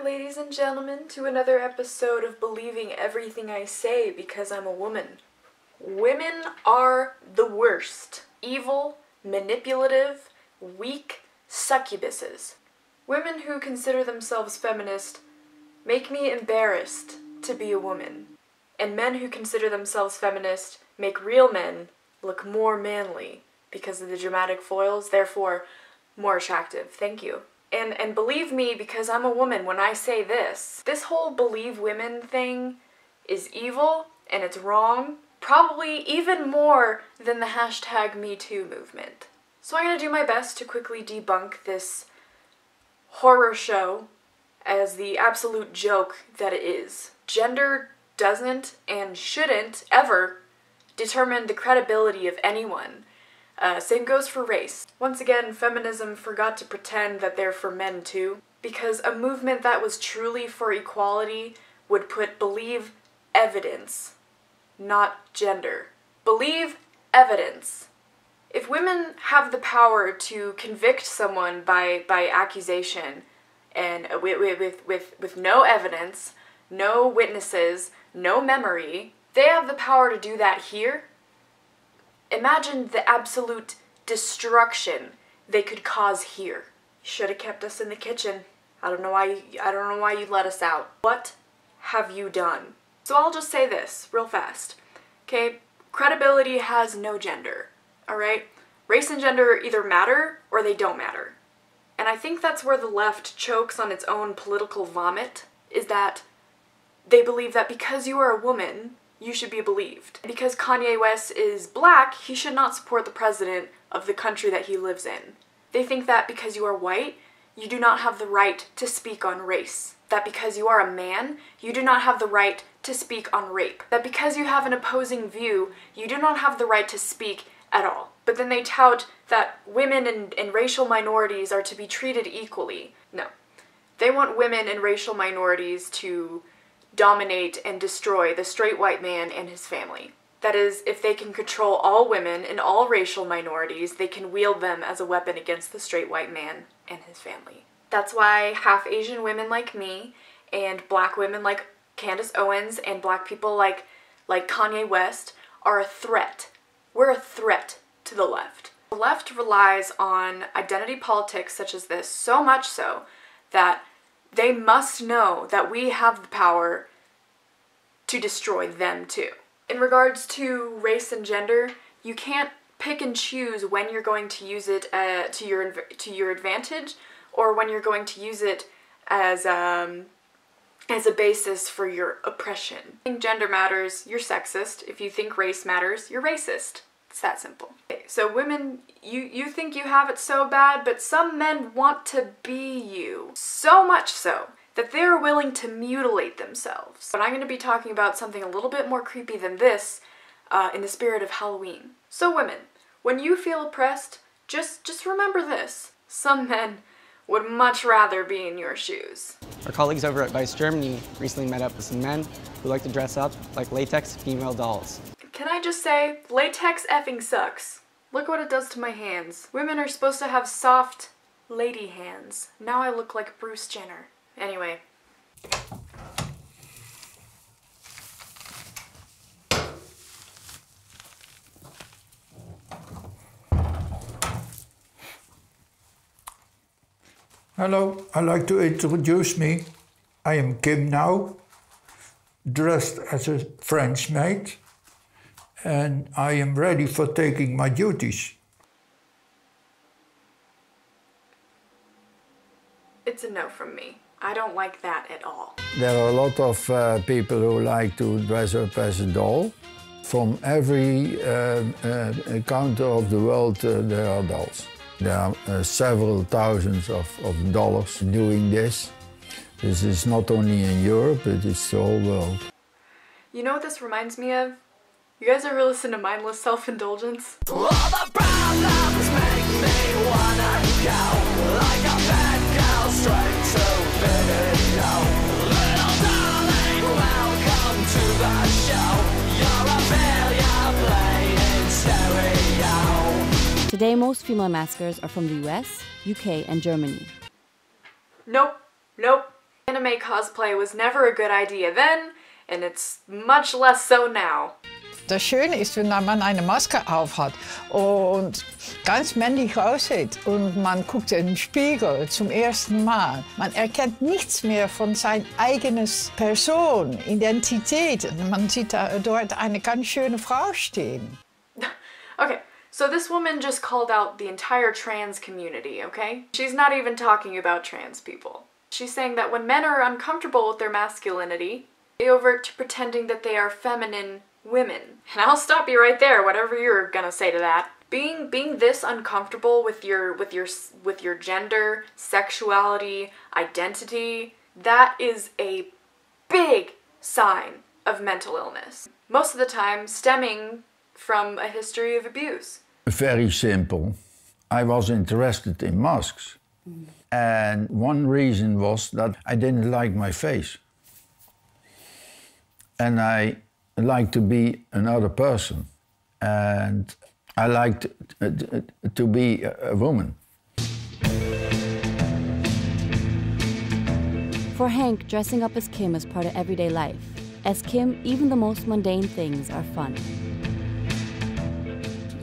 ladies and gentlemen, to another episode of Believing Everything I Say Because I'm a Woman. Women are the worst. Evil, manipulative, weak succubuses. Women who consider themselves feminist make me embarrassed to be a woman. And men who consider themselves feminist make real men look more manly because of the dramatic foils, therefore more attractive. Thank you. And believe me, because I'm a woman, when I say this whole believe women thing is evil and it's wrong, probably even more than the hashtag #MeToo movement. So I'm gonna do my best to quickly debunk this horror show as the absolute joke that it is. Gender doesn't and shouldn't ever determine the credibility of anyone. Same goes for race. Once again, feminism forgot to pretend that they're for men too, because a movement that was truly for equality would put believe evidence, not gender. Believe evidence. If women have the power to convict someone by accusation and with no evidence, no witnesses, no memory, they have the power to do that here. Imagine the absolute destruction they could cause here. You should have kept us in the kitchen. I don't know why you let us out. What have you done? So I'll just say this real fast. Okay, credibility has no gender. All right? Race and gender either matter or they don't matter. And I think that's where the left chokes on its own political vomit, is that they believe that because you are a woman, you should be believed. Because Kanye West is black, he should not support the president of the country that he lives in. They think that because you are white, you do not have the right to speak on race. That because you are a man, you do not have the right to speak on rape. That because you have an opposing view, you do not have the right to speak at all. But then they tout that women and racial minorities are to be treated equally. No. They want women and racial minorities to dominate and destroy the straight white man and his family. That is, if they can control all women and all racial minorities, they can wield them as a weapon against the straight white man and his family. That's why half Asian women like me, and black women like Candace Owens, and black people like Kanye West are a threat. We're a threat to the left. The left relies on identity politics such as this so much so that they must know that we have the power to destroy them too. In regards to race and gender, you can't pick and choose when you're going to use it to your advantage, or when you're going to use it as a basis for your oppression. If you think gender matters, you're sexist. If you think race matters, you're racist. It's that simple. Okay, so women, you think you have it so bad, but some men want to be you. So much so that they're willing to mutilate themselves. But I'm going to be talking about something a little bit more creepy than this in the spirit of Halloween. So women, when you feel oppressed, just remember this. Some men would much rather be in your shoes. Our colleagues over at Vice Germany recently met up with some men who like to dress up like latex female dolls. Can I just say, latex effing sucks. Look what it does to my hands. Women are supposed to have soft, lady hands. Now I look like Bruce Jenner. Anyway. Hello, I'd like to introduce me. I am Kim now, dressed as a French maid, and I am ready for taking my duties. It's a no from me. I don't like that at all. There are a lot of people who like to dress up as a doll. From every counter of the world, there are dolls. There are several thousands of dollars doing this. This is not only in Europe, it is the whole world. You know what this reminds me of? You guys ever listen to mindless self-indulgence? All the problems make me wanna go like a bad girl straight to video. Little darling, welcome to the show. You're a failure playing stereo. Today, most female maskers are from the US, UK, and Germany. Nope, nope, Anime cosplay was never a good idea then, and it's much less so now. Das Schöne ist, wenn man eine Maske aufhat und ganz männlich aussieht und man guckt in den Spiegel zum ersten Mal. Man erkennt nichts mehr von seiner eigenen Person, Identität. Man sieht dort eine ganz schöne Frau stehen. Okay, so this woman just called out the entire trans community, okay? She's not even talking about trans people. She's saying that when men are uncomfortable with their masculinity, they revert to pretending that they are feminine women. And I'll stop you right there, whatever you're gonna say to that. Being this uncomfortable with your gender, sexuality, identity, that is a big sign of mental illness. Most of the time stemming from a history of abuse. Very simple. I was interested in masks. And one reason was that I didn't like my face. And I like to be another person, and I liked to be a woman. For Hank, dressing up as Kim is part of everyday life. As Kim, even the most mundane things are fun.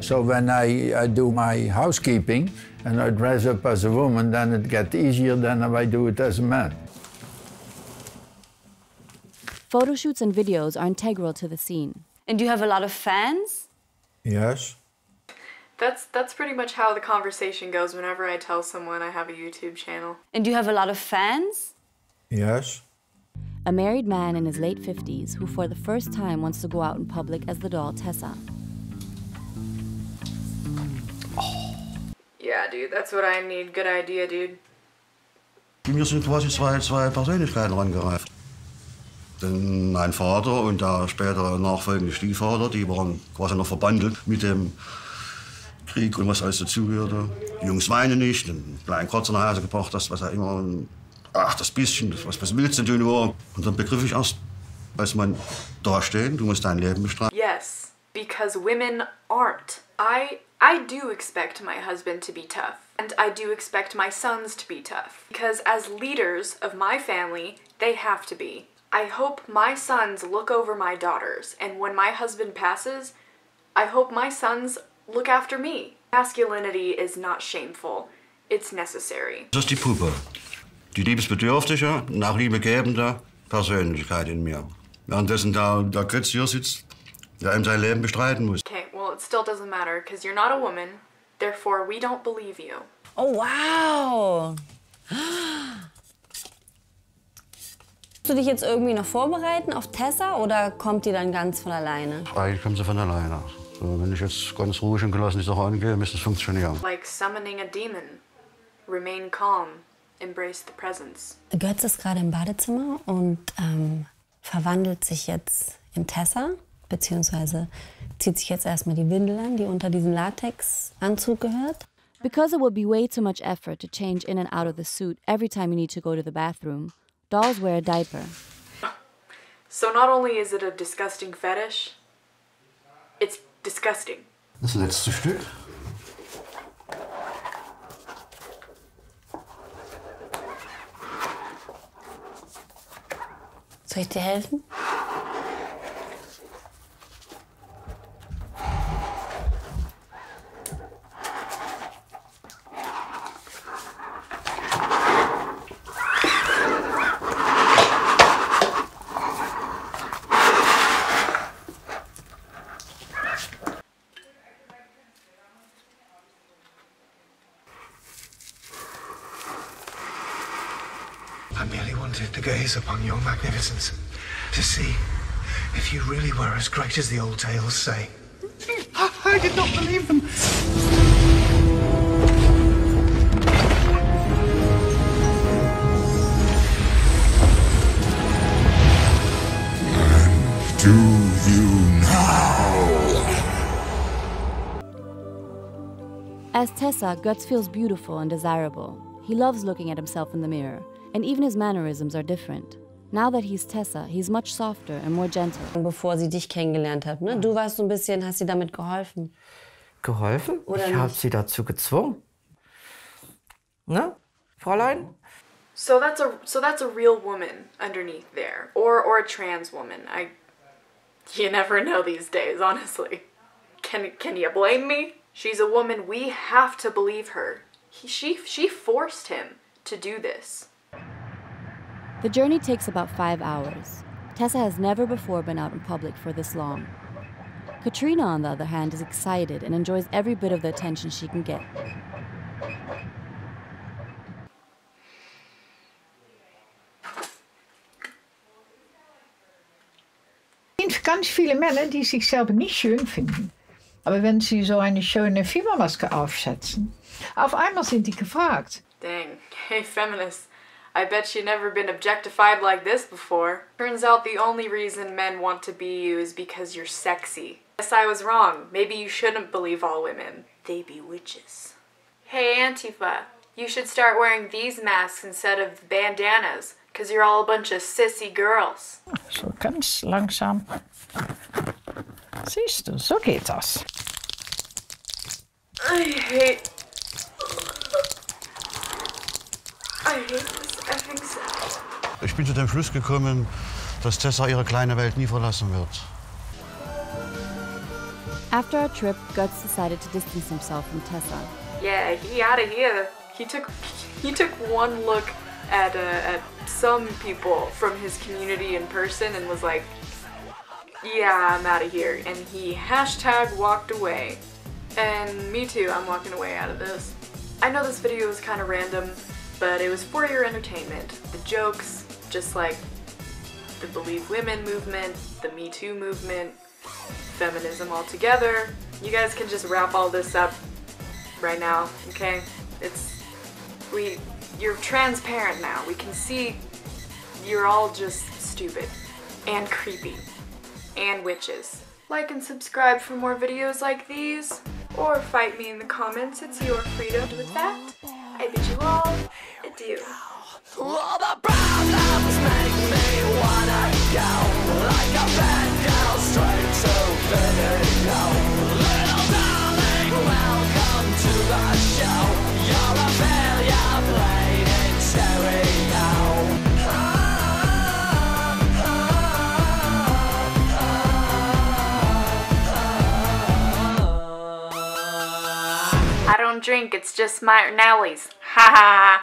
So when I do my housekeeping and I dress up as a woman, then it gets easier than if I do it as a man. Photo shoots and videos are integral to the scene. And do you have a lot of fans? Yes. That's pretty much how the conversation goes whenever I tell someone I have a YouTube channel. And do you have a lot of fans? Yes. A married man in his late 50s who for the first time wants to go out in public as the doll Tessa. Yeah, dude, that's what I need. Good idea, dude. Mir sind quasi zwei Persönlichkeiten rangereift. Denn mein Vater und der später nachfolgende Stiefvater, die waren quasi noch verbandelt mit dem Krieg und was alles dazugehörte. Die Jungs weinen nicht, einen kleinen Kratzer nach Hause gebracht, das was er immer, ach das bisschen, das, was willst du nur? Und dann begriff ich erst, als man da stehen, du musst dein Leben bestreiten. Yes, because women aren't. I do expect my husband to be tough, and I do expect my sons to be tough. Because as leaders of my family, they have to be. I hope my sons look over my daughters, and when my husband passes, I hope my sons look after me. Masculinity is not shameful, it's necessary. Das ist die Puppe. Die liebesbedürftige, nach Liebe gebende Persönlichkeit in mir. Währenddessen der Götz hier sitzt, der ihm sein Leben bestreiten muss. Okay, well, it still doesn't matter, because you're not a woman, therefore we don't believe you. Oh, wow! Musst du dich jetzt irgendwie noch vorbereiten auf Tessa oder kommt die dann ganz von alleine? Eigentlich kommt sie von alleine. So, wenn ich jetzt ganz ruhig und gelassen die Sache angehe, müsste es funktionieren. Like summoning a demon. Remain calm. Embrace the presence. Götz ist gerade im Badezimmer und verwandelt sich jetzt in Tessa, beziehungsweise zieht sich jetzt erstmal die Windel an, die unter diesem Latexanzug gehört. Because it would be way too much effort to change in and out of the suit every time you need to go to the bathroom, dolls wear a diaper. So not only is it a disgusting fetish, it's disgusting. Das letzte Stück. Soll ich dir helfen? I merely wanted to gaze upon your magnificence, to see if you really were as great as the old tales say. I did not believe them. Do you now? As Tessa, Götz feels beautiful and desirable. He loves looking at himself in the mirror, and even his mannerisms are different. Now that he's Tessa, he's much softer and more gentle. Bevor sie dich kennengelernt hat, ne? Du warst so ein bisschen, hast sie damit geholfen. Geholfen? Oder ich habe nicht? sie dazu gezwungen. Ne, Fräulein? So that's a real woman underneath there, or a trans woman. You never know these days, honestly. Can you blame me? She's a woman. We have to believe her. She forced him to do this. The journey takes about 5 hours. Tessa has never before been out in public for this long. Katrina, on the other hand, is excited and enjoys every bit of the attention she can get. Ganz viele Männer, die sich selber nicht schön finden. Aber wenn sie so eine schöne Fiebermaske aufsetzen, auf einmal sind die gefragt. Dang. Hey, feminists. I bet you've never been objectified like this before. Turns out the only reason men want to be you is because you're sexy. Yes, I was wrong. Maybe you shouldn't believe all women. They be witches. Hey, Antifa. You should start wearing these masks instead of bandanas, because you're all a bunch of sissy girls. So ganz langsam. Siehst du, so geht das. I hate this effing sound. Ich bin zu dem Schluss gekommen, dass Tessa ihre kleine Welt nie verlassen wird. After our trip, Guts decided to distance himself from Tessa. Yeah, he out of here. He took one look at some people from his community in person and was like, yeah, I'm out of here. And he hashtag walked away. And me too, I'm walking away out of this. I know this video is kind of random, but it was for your entertainment. The jokes, just like the Believe Women movement, the Me Too movement, feminism altogether. You guys can just wrap all this up right now, okay? You're transparent now. We can see you're all just stupid and creepy and witches. Like and subscribe for more videos like these, or fight me in the comments. It's your freedom. With that, I bid you all adieu. All the problems make me wanna go like a bad girl straight to video. Little darling, welcome to the show. You're a failure played in stereo. I don't drink, it's just Martinelli's. Ha ha.